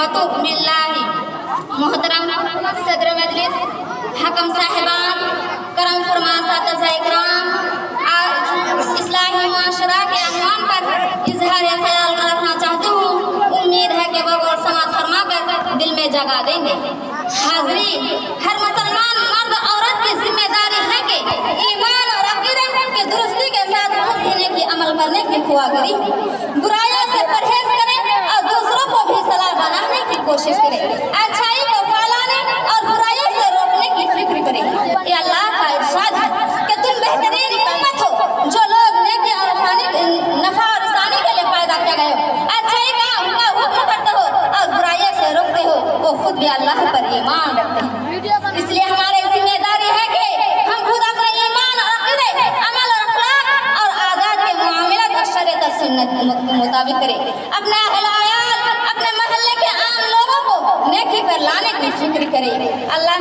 वतूब बिल्लाहि। मोहतरम सदर मजलिस, हकम साहिबान, करम फरमा साथीज़ इकराम, आज इस्लाही मुआशरा के अनवान पर इजहार ख्याल रखना चाहती हूँ। उम्मीद है कि वो गौर समात फरमा कर दिल में जगा देंगे। हाज़री, हर मुसलमान मर्द औरत की जिम्मेदारी है कि ईमान और अक़ीदे की दुरुस्ती के साथ जीने की अमल करने की ख्वाहिश, बुराइयों से परहेज करें और दूसरों को भी सलाह बनाने की कोशिश करें, अच्छाई को फैलाने और बुराइयों से रोकने की फिक्र करें। ये अल्लाह का इरशाद है कि तुम बेहतरीन उम्मत हो जो लोग नेकी और नफा और रसानी के लिए पैदा किए गए हो, अच्छाई का उनका हुक्म करते हो और बुराइयों से रोकते हो, वो खुद भी अल्लाह पर ईमान रखते हैं। इसलिए हमारी जिम्मेदारी है कि हम खुद अपने ईमान और अक़ीदे, अमल और अखलाक और आदात के मुआमलात और शरीयत और सुन्नत के मुताबिक करें। अपने अहल-ए-आयाल, अपने मोहल्ले के आम लोगों को नेकी पर लाने की फिक्र करें। अल्लाह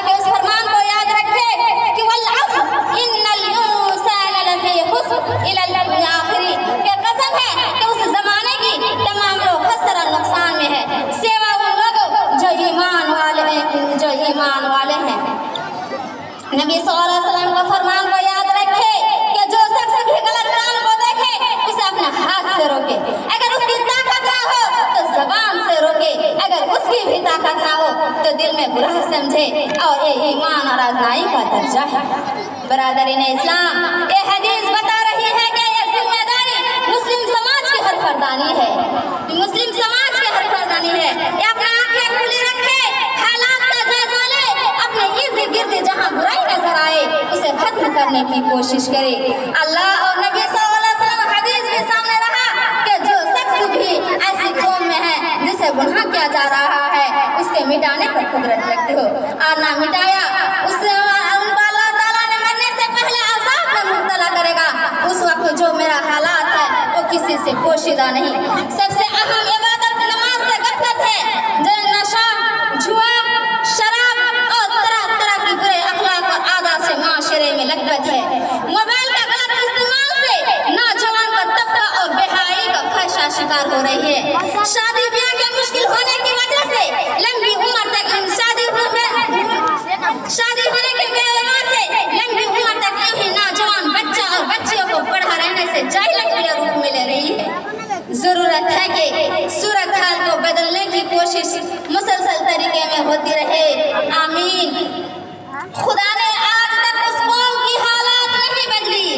के उस फरमान को याद रखें कि वल अस्र इन्नल इंसाना लफी खुस्र इल्ला आखिरीन, कि कसम है कि उस ज़माने की तमाम लोग खसर और नुकसान में है, सिवा उन लोगों जो ईमान वाले हैं। नबी सल्लल्लाहु अलैहि वसल्लम का फरमान को याद रखे कि जो शख्स भी गलत काम को देखे उसे अपने हाथ से रोके, अगर उसकी ताकत ना हो तो ज़बान से रोके, अगर उसकी भी ताकत ना हो तो दिल में बुरा समझे, और ये ईमान और आज़माई का दर्जा है। बरादरीन इस्लाम, ये हदीस बता रही है कि ये जिम्मेदारी मुस्लिम समाज की हर फर्दानी है, मुस्लिम समाज की हर फर्दानी है। ये अपना आंखें खुली रखे, हालात का जायजा ले, अपने इर्द गिर्द जहाँ बुराई नजर आए उसे खत्म करने की कोशिश करे। अल्लाह और नबी सल्लल्लाहु अलैहि वसल्लम हदीस के सामने रहा कि जो शख्स भी ऐसी कौम में है जिसे गुनाह किया जा रहा है, उसके मिटाने पर कुदरत रखते हो, और ना मिटाया उससे अल्लाह ताला ने मरने से पहले अज़ाब में मुब्तला करेगा। उस वक्त जो मेरा हालात है वो किसी से पोशीदा नहीं। सबसे अहम इबादत नमाज से गफलत है, जो नशा, जुआ, शराब और तरह तरह की बुरे अखलाक और आदत से माशरे में लगत है। मोबाइल का गलत इस्तेमाल से नौजवान का तबका और बेहाई का फहशा शिकार हो रही है। शादी ब्याह के मुश्किल होने की वजह से लंबी उम्र तक शादी होने के वजह से लंबी उम्र तक यही नौजवान बच्चा और बच्चियों को पढ़ा रहने से जाहिलियत के रूप में ले रही है। जरूरत है कि सूरत हाल को बदलने की कोशिश मुसलसल तरीके में होती रहे। आमीन। खुदा ने आज तक उस कौम की हालात नहीं बदली,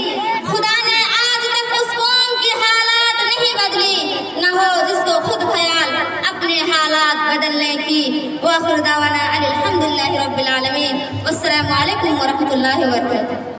खुदा ने आज तक उस कौम की हालात नहीं बदली, न हो जिसको खुद ख्याल अपने हालात बदलने की। व आखिर दावाना अनिल हम्दुलिल्लाहि रब्बिल आलमीन। अस्सलामु अलैकुम व रहमतुल्लाहि व बरकातुहू।